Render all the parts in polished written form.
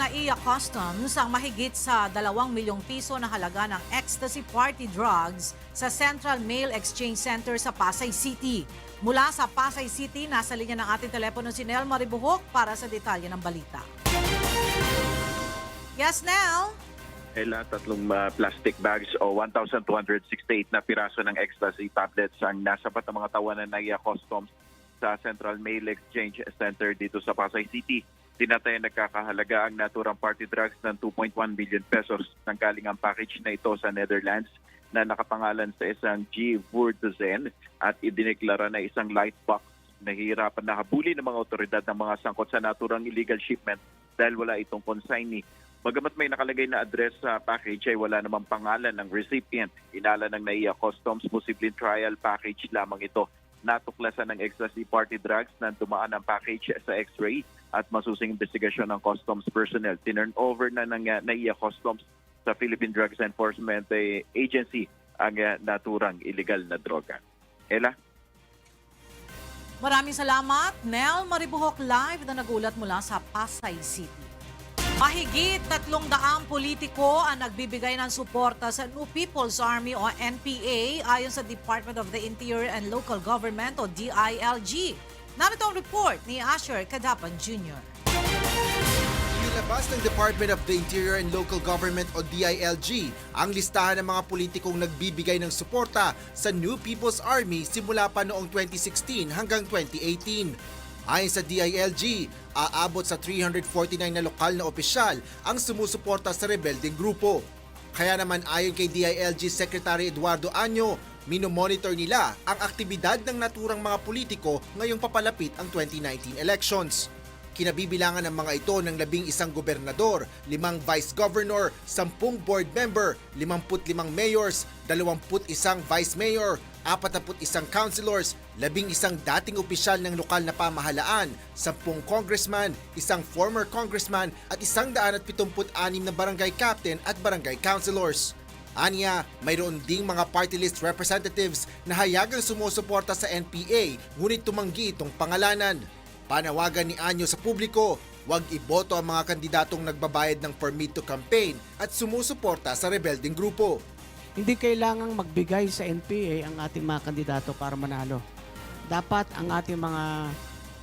NAIA Customs ang mahigit sa 2 milyong piso na halaga ng ecstasy party drugs sa Central Mail Exchange Center sa Pasay City. Mula sa Pasay City, nasa linya ng ating telepono si Nel Maribuhok para sa detalye ng balita. Yes, Nel? Tatlong plastic bags o 1,268 na piraso ng ecstasy tablets ang nasabat ng mga tawanan ng NAIA Customs sa Central Mail Exchange Center dito sa Pasay City. Tinatayang nagkakahalaga ang naturang party drugs ng 2.1 billion pesos. Nanggaling ang package na ito sa Netherlands na nakapangalan sa isang G. Woerdezen at idineklara na isang light box. Nahihirapan na habulin ng mga otoridad ng mga sangkot sa naturang illegal shipment dahil wala itong consignee. Bagamat may nakalagay na address sa package ay wala namang pangalan ng recipient. Inala ng NAIA Customs, posibleng trial package lamang ito. Natuklasan ng ecstasy party drugs na dumaan ang package sa X-ray at masusing investigasyon ng customs personnel. Tinurn over na ng NAIA Customs sa Philippine Drugs Enforcement Agency ang naturang illegal na droga. Ella? Maraming salamat, Nel Maribuhok live na nagulat mula sa Pasay City. Mahigit 300 politiko ang nagbibigay ng suporta sa New People's Army o NPA ayon sa Department of the Interior and Local Government o DILG. Narito ang report ni Asher Cadapan Jr. Nilabas ng Department of the Interior and Local Government o DILG ang listahan ng mga politikong nagbibigay ng suporta sa New People's Army simula pa noong 2016 hanggang 2018. Ayon sa DILG, aabot sa 349 na lokal na opisyal ang sumusuporta sa rebelding grupo. Kaya naman ayon kay DILG Secretary Eduardo Año, minomonitor nila ang aktibidad ng naturang mga politiko ngayong papalapit ang 2019 elections. Kinabibilangan ng mga ito ng 11 gobernador, 5 vice governor, 10 board member, 55 mayors, 21 vice mayor, 41 councilors, 11 dating opisyal ng lokal na pamahalaan, 10 congressman, 1 former congressman at 176 na barangay captain at barangay councilors. Anya, mayroon ding mga party list representatives na hayagang sumusuporta sa NPA ngunit tumanggi itong pangalanan. Panawagan ni Anyo sa publiko, huwag iboto ang mga kandidatong nagbabayad ng permit to campaign at sumusuporta sa rebelding grupo. Hindi kailangang magbigay sa NPA ang ating mga kandidato para manalo. Dapat ang ating mga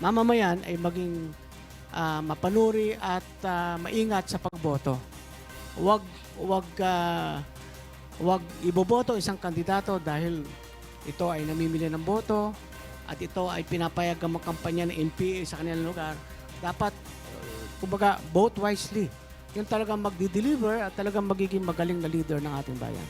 mamamayan ay maging mapanuri at maingat sa pagboto. Huwag iboboto isang kandidato dahil ito ay namimili ng boto at ito ay pinapayag ang kampanya ng NPA sa kanilang lugar. Dapat, kumbaga, vote wisely. Yung talagang magdi-deliver at talagang magiging magaling na leader ng ating bayan.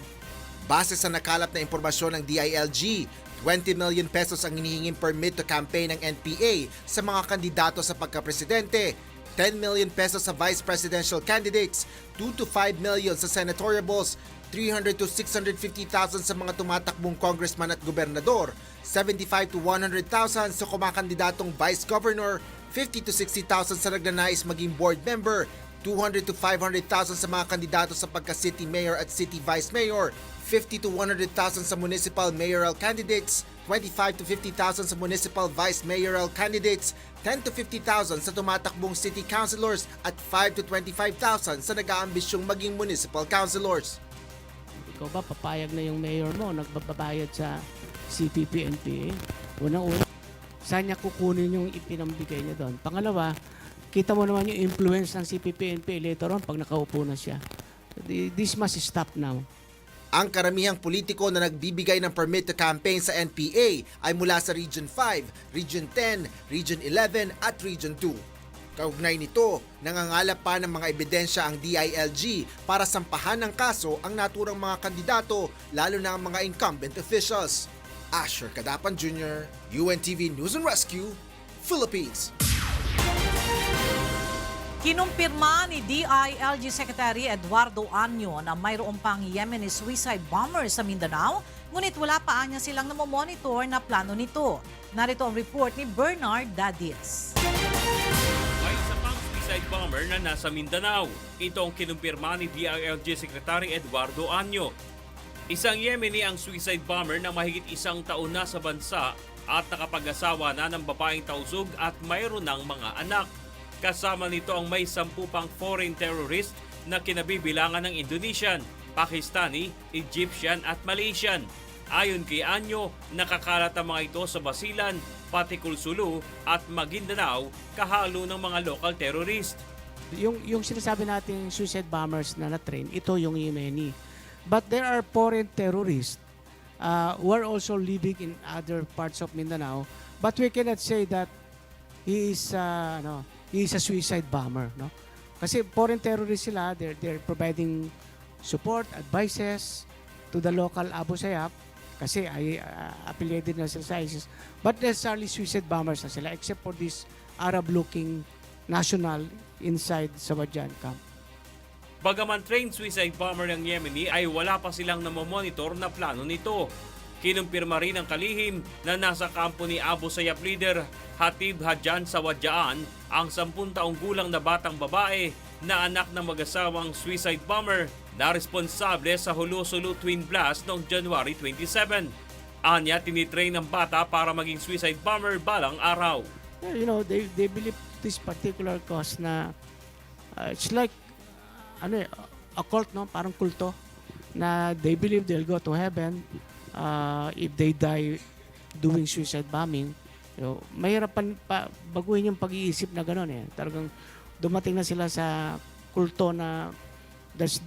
Base sa nakalap na impormasyon ng DILG, 20 million pesos ang hinihinging permit to campaign ng NPA sa mga kandidato sa pagkapresidente, 10 million pesos sa vice presidential candidates, 2 to 5 million sa senatoriables, 300 to 650,000 sa mga tumatakbong congressman at gobernador, 75 to 100,000 sa kumakandidatong vice governor, 50 to 60,000 sa nagnanais maging board member, 200 to 500,000 sa mga kandidato sa pagka-city mayor at city vice mayor, 50 to 100,000 sa municipal mayoral candidates, 25 to 50,000 sa municipal vice mayoral candidates, 10 to 50,000 sa tumatakbong city councilors at 5 to 25,000 sa nag-aambisyong maging municipal councilors. Ikaw ba, papayag na yung mayor mo, nagbabayad sa CPP-NPA? Unang-una, saan niya kukunin yung ipinambigay niya doon? Pangalawa, kita mo naman yung influence ng CPP-NPA later on pag nakaupo na siya. This must stop now. Ang karamihang politiko na nagbibigay ng permit to campaign sa NPA ay mula sa Region 5, Region 10, Region 11 at Region 2. Kaugnay nito, nangangalap pa ng mga ebidensya ang DILG para sampahan ng kaso ang naturang mga kandidato, lalo na ang mga incumbent officials. Asher Cadapan Jr., UNTV News and Rescue, Philippines. Kinumpirma ni DILG Secretary Eduardo Año na mayroon pang Yemeni suicide bomber sa Mindanao, ngunit wala pa niya silang namomonitor na plano nito. Narito ang report ni Bernard Dadias. May isa pang suicide bomber na nasa Mindanao. Ito ang kinumpirma ni DILG Secretary Eduardo Año. Isang Yemeni ang suicide bomber na mahigit 1 taon na sa bansa at nakapag-asawa na ng babaeng tausug at mayroon ng mga anak. Kasama nito ang may 10 pang foreign terrorist na kinabibilangan ng Indonesian, Pakistani, Egyptian at Malaysian. Ayon kay Anyo, nakakalat ang mga ito sa Basilan, Patikul Sulu at Maguindanao kahalo ng mga local terrorist. Yung sinasabi natin suicide bombers na na-train, ito yung Yemeni. But there are foreign terrorists who are also living in other parts of Mindanao. But we cannot say that he is a suicide bomber, no? Kasi foreign terrorists sila, they're providing support, advices to the local Abu Sayyaf kasi ay affiliated na sila sa ISIS. But necessarily suicide bombers na sila except for this Arab-looking national inside Sawadjan camp. Bagaman trained suicide bomber ng Yemeni ay wala pa silang namomonitor na plano nito. Kinumpirma rin ang kalihim na nasa kampo ni Abu Sayyaf leader Hatib Hadjan Sawadjaan ang 10 taong gulang na batang babae na anak ng mag-asawang suicide bomber na responsable sa Hulu-Sulu twin blast noong January 27. Anya, tinitrain ang bata para maging suicide bomber balang araw. You know, they believe this particular cause na it's like a cult, no? Parang kulto na they believe they'll go to heaven if they die doing suicide bombing. You know, mahirap pa baguhin yung pag-iisip na gano'n eh. Talagang dumating na sila sa kulto na that's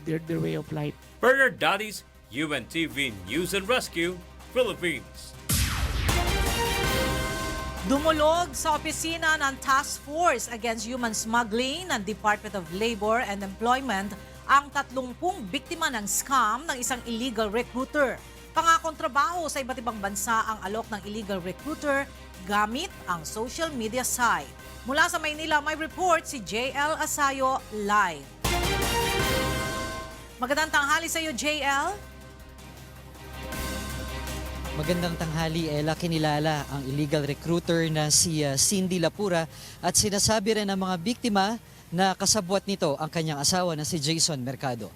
their way of life. Bernard Dadis, UNTV News and Rescue, Philippines. Dumulog sa opisina ng Task Force Against Human Smuggling ng Department of Labor and Employment ang 30 biktima ng scam ng isang illegal recruiter. Pangakong trabaho sa iba't ibang bansa ang alok ng illegal recruiter gamit ang social media site. Mula sa Maynila, may report si JL Asayo live. Magandang tanghali sa iyo, JL. Magandang tanghali, Ella. Kinilala ang illegal recruiter na si Cindy Lapura at sinasabi rin ng mga biktima na kasabwat nito ang kanyang asawa na si Jason Mercado.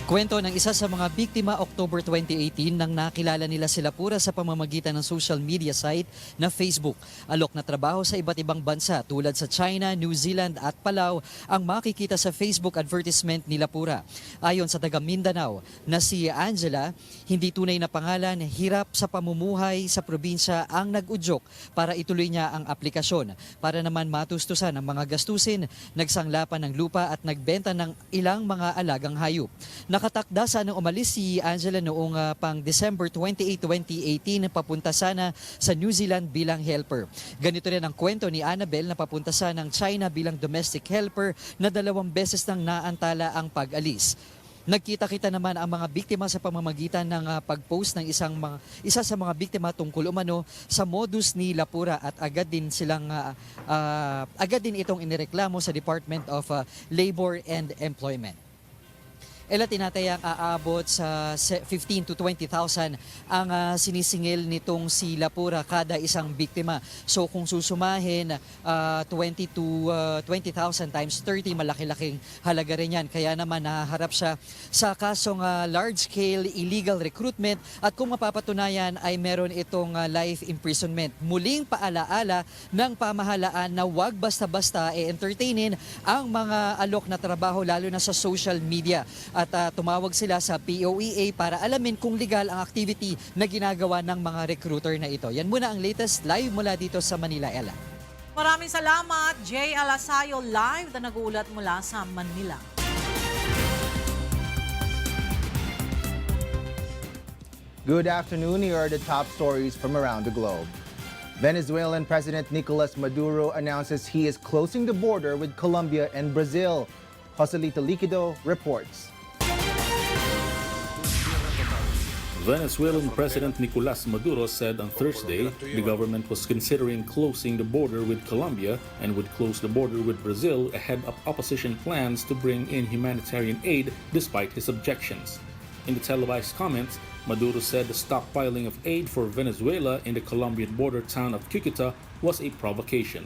Kwento ng isa sa mga biktima, October 2018 nang nakilala nila si Lapura sa pamamagitan ng social media site na Facebook. Alok na trabaho sa iba't ibang bansa tulad sa China, New Zealand at Palau ang makikita sa Facebook advertisement ni Lapura. Ayon sa taga Mindanao na si Angela, hindi tunay na pangalan, hirap sa pamumuhay sa probinsya ang nag-udyok para ituloy niya ang aplikasyon. Para naman matustusan ang mga gastusin, nagsanglapan ng lupa at nagbenta ng ilang mga alagang hayop. Nakatakda sanang umalis si Angela noong pang December 28, 2018 papunta sana sa New Zealand bilang helper. Ganito rin ang kwento ni Annabel na papunta sana ng China bilang domestic helper na 2 beses nang naantala ang pag-alis. Nagkita-kita naman ang mga biktima sa pamamagitan ng pag-post ng isa sa mga biktima tungkol umano sa modus ni Lapura at agad din itong inireklamo sa Department of Labor and Employment. Ela, tinatayang aabot sa 15 to 20,000 ang sinisingil nitong si Lapura kada isang biktima. So kung susumahin 20 to 20,000 times 30, malaki-laking halaga rin yan. Kaya naman nahaharap siya sa kasong large-scale illegal recruitment at kung mapapatunayan ay meron itong life imprisonment. Muling paalaala ng pamahalaan na huwag basta-basta entertainin ang mga alok na trabaho lalo na sa social media. At tumawag sila sa POEA para alamin kung legal ang activity na ginagawa ng mga recruiter na ito. Yan muna ang latest live mula dito sa Manila, Ella. Maraming salamat, JL Asayo live na nag-uulat mula sa Manila. Good afternoon. Here are the top stories from around the globe. Venezuelan President Nicolas Maduro announces he is closing the border with Colombia and Brazil. Joselito Liquido reports. Venezuelan President Nicolas Maduro said on Thursday the government was considering closing the border with Colombia and would close the border with Brazil ahead of opposition plans to bring in humanitarian aid despite his objections. In the televised comments, Maduro said the stockpiling of aid for Venezuela in the Colombian border town of Cúcuta was a provocation.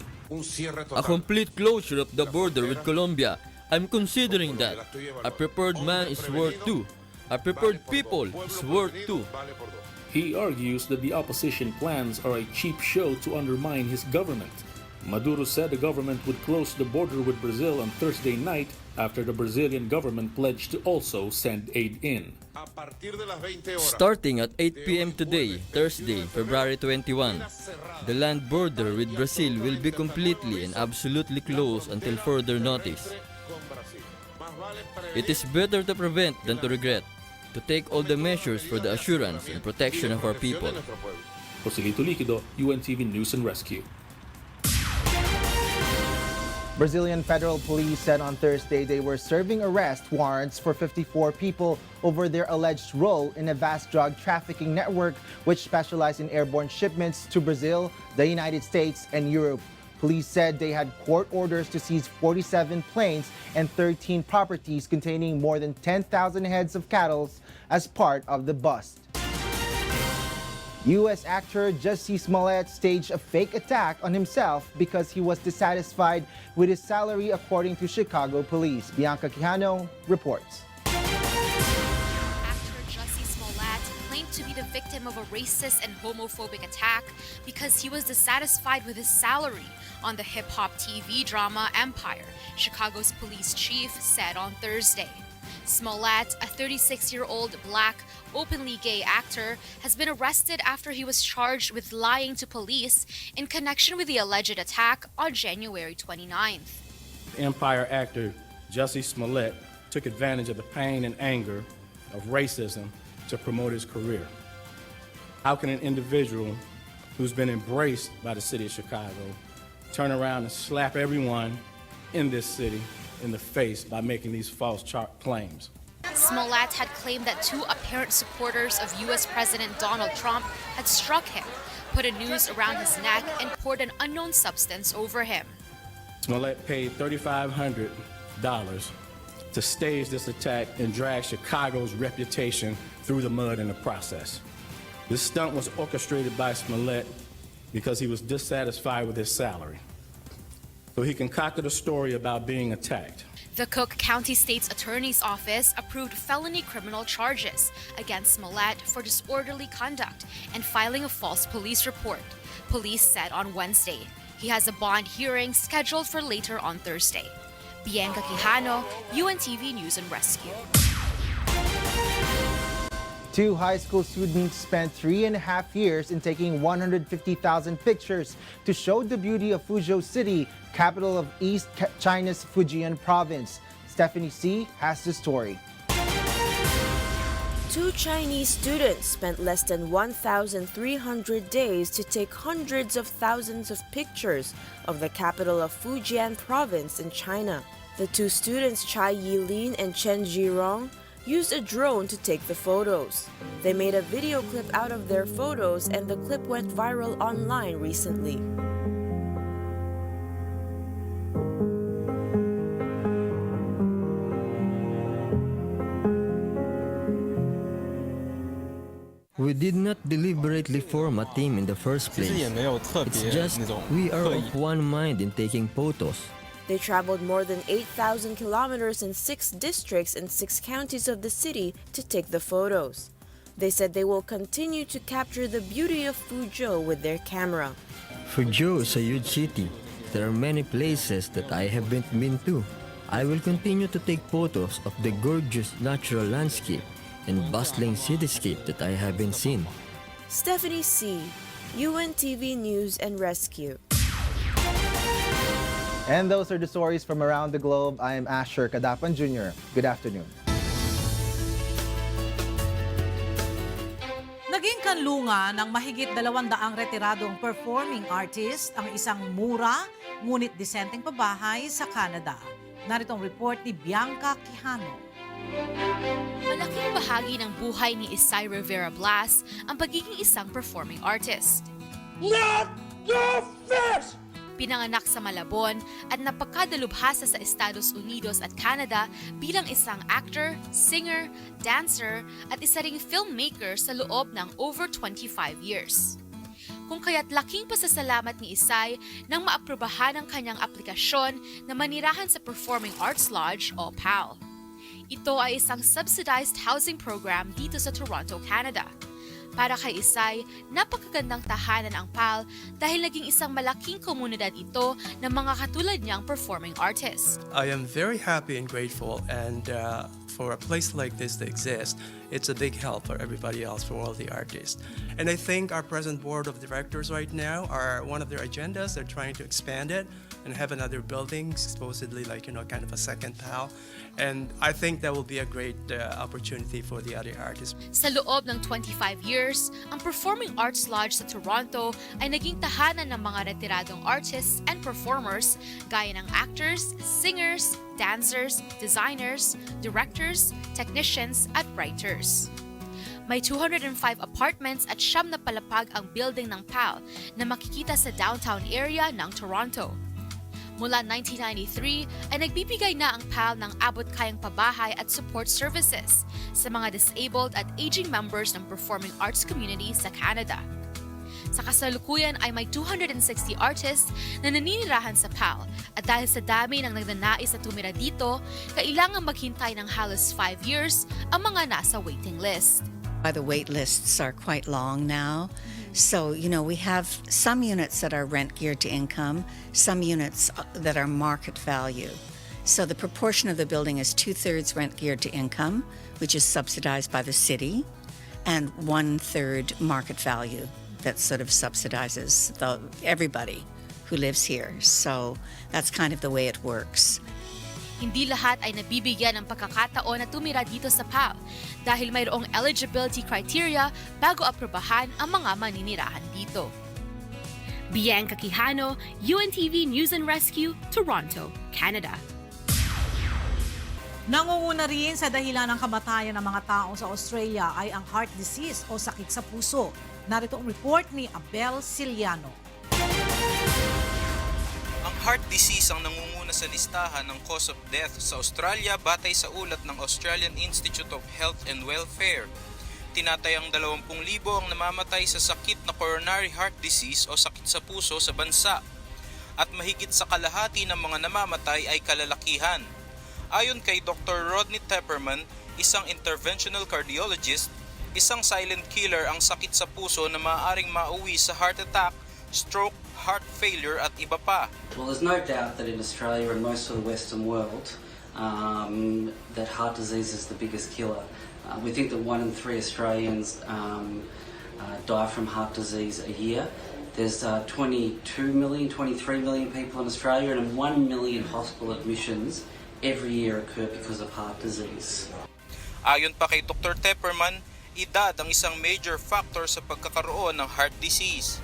A complete closure of the border with Colombia. I'm considering that. A prepared man is worth two. A prepared people is worth two. He argues that the opposition plans are a cheap show to undermine his government. Maduro said the government would close the border with Brazil on Thursday night after the Brazilian government pledged to also send aid in. Starting at 8 p.m. today, Thursday, February 21, the land border with Brazil will be completely and absolutely closed until further notice. It is better to prevent than to regret, to take all the measures for the assurance and protection of our people. Joselito Liquido, UNTV News and Rescue. Brazilian federal police said on Thursday they were serving arrest warrants for 54 people over their alleged role in a vast drug trafficking network which specialized in airborne shipments to Brazil, the United States, and Europe. Police said they had court orders to seize 47 planes and 13 properties containing more than 10,000 heads of cattle as part of the bust. U.S. actor Jussie Smollett staged a fake attack on himself because he was dissatisfied with his salary, according to Chicago police. Bianca Quijano reports. Actor Jussie Smollett claimed to be the victim of a racist and homophobic attack because he was dissatisfied with his salary on the hip-hop TV drama Empire, Chicago's police chief said on Thursday. Smollett, a 36-year-old black, openly gay actor, has been arrested after he was charged with lying to police in connection with the alleged attack on January 29th. Empire actor Jussie Smollett took advantage of the pain and anger of racism to promote his career. How can an individual who's been embraced by the city of Chicago turn around and slap everyone in this city in the face by making these false claims? Smollett had claimed that two apparent supporters of U.S. President Donald Trump had struck him, put a noose around his neck, and poured an unknown substance over him. Smollett paid $3,500 to stage this attack and drag Chicago's reputation through the mud in the process. This stunt was orchestrated by Smollett because he was dissatisfied with his salary. So he concocted a story about being attacked. The Cook County State's Attorney's Office approved felony criminal charges against Smollett for disorderly conduct and filing a false police report, police said on Wednesday. He has a bond hearing scheduled for later on Thursday. Bianca Quijano, UNTV News and Rescue. Two high school students spent 3.5 years in taking 150,000 pictures to show the beauty of Fuzhou City, capital of East China's Fujian province. Stephanie C. has the story. Two Chinese students spent less than 1,300 days to take hundreds of thousands of pictures of the capital of Fujian province in China. The two students, Chai Yilin and Chen Jirong, used a drone to take the photos. They made a video clip out of their photos and the clip went viral online recently. We did not deliberately form a team in the first place. It's just we are of one mind in taking photos. They traveled more than 8,000 kilometers in 6 districts and 6 counties of the city to take the photos. They said they will continue to capture the beauty of Fuzhou with their camera. Fuzhou is a huge city. There are many places that I haven't been to. I will continue to take photos of the gorgeous natural landscape and bustling cityscape that I haven't seen. Stephanie C., UNTV News and Rescue. And those are the stories from around the globe. I am Asher Kadapan Jr. Good afternoon. Naging kanlungan ng mahigit 200 retiradong performing artist ang isang mura ngunit disenteng pabahay sa Canada. Narito ang report ni Bianca Quijano. Malaking bahagi ng buhay ni Isay Rivera Blas ang pagiging isang performing artist. Not the fish! Pinanganak sa Malabon at napakadalubhasa sa Estados Unidos at Canada bilang isang actor, singer, dancer at isa ring filmmaker sa loob ng over 25 years. Kung kaya't laking pasasalamat ni Isay nang maaprobahan ang kanyang aplikasyon na manirahan sa Performing Arts Lodge o PAL. Ito ay isang subsidized housing program dito sa Toronto, Canada. Para kay Isay, napakagandang tahanan ang PAL dahil naging isang malaking komunidad ito ng mga katulad niyang performing artist. I am very happy and grateful, and for a place like this to exist, it's a big help for everybody else, for all the artists. And I think our present board of directors right now are one of their agendas. They're trying to expand it and have another building, supposedly like, kind of a second PAL. And I think that will be a great opportunity for the other artists. Sa loob ng 25 years, ang Performing Arts Lodge sa Toronto ay naging tahanan ng mga retiradong artists and performers gaya ng actors, singers, dancers, designers, directors, technicians, at writers. May 205 apartments at 9 na palapag ang building ng PAL na makikita sa downtown area ng Toronto. Mula 1993 ay nagbibigay na ang PAL ng abot-kayang pabahay at support services sa mga disabled at aging members ng performing arts community sa Canada. Sa kasalukuyan ay may 260 artists na naninirahan sa PAL at dahil sa dami ng nagnanais na tumira dito, kailangang maghintay ng halos 5 years ang mga nasa waiting list. The wait lists are quite long now. So, we have some units that are rent geared to income, some units that are market value. So the proportion of the building is 2/3 rent geared to income, which is subsidized by the city, and 1/3 market value that sort of subsidizes everybody who lives here. So that's kind of the way it works. Hindi lahat ay nabibigyan ng pagkakataon na tumira dito sa PAL dahil mayroong eligibility criteria bago aprobahan ang mga maninirahan dito. Bianca Quijano, UNTV News and Rescue, Toronto, Canada. Nangunguna rin sa dahilan ng kamatayan ng mga tao sa Australia ay ang heart disease o sakit sa puso. Narito ang report ni Abel Ciliano. Ang heart disease ang nangunguna sa listahan ng cause of death sa Australia batay sa ulat ng Australian Institute of Health and Welfare. Tinatayang 20,000 ang namamatay sa sakit na coronary heart disease o sakit sa puso sa bansa. At mahigit sa kalahati ng mga namamatay ay kalalakihan. Ayon kay Dr. Rodney Tepperman, isang interventional cardiologist, isang silent killer ang sakit sa puso na maaaring mauwi sa heart attack, stroke, heart failure at iba pa. Well, there's no doubt that in Australia and most of the Western world that heart disease is the biggest killer. We think that 1 in 3 Australians die from heart disease a year. There's 22 million, 23 million people in Australia, and 1 million hospital admissions every year occur because of heart disease. Ayon pa kay Dr. Tepperman, edad ang isang major factor sa pagkakaroon ng heart disease.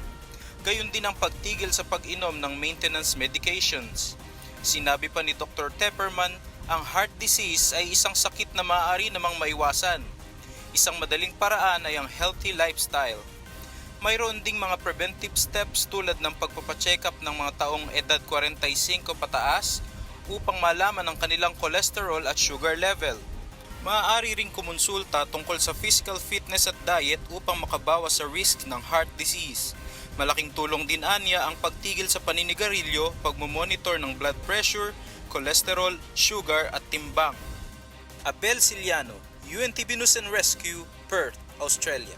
Gayon din ang pagtigil sa pag-inom ng maintenance medications. Sinabi pa ni Dr. Tepperman, ang heart disease ay isang sakit na maaari namang maiwasan. Isang madaling paraan ay ang healthy lifestyle. Mayroon ding mga preventive steps tulad ng pagpapacheck up ng mga taong edad 45 pataas upang malaman ang kanilang cholesterol at sugar level. Maaari ring kumonsulta tungkol sa physical fitness at diet upang makabawas sa risk ng heart disease. Malaking tulong din anya ang pagtigil sa paninigarilyo, pagmomonitor ng blood pressure, cholesterol, sugar at timbang. Abel Ciliano, UNTV News and Rescue, Perth, Australia.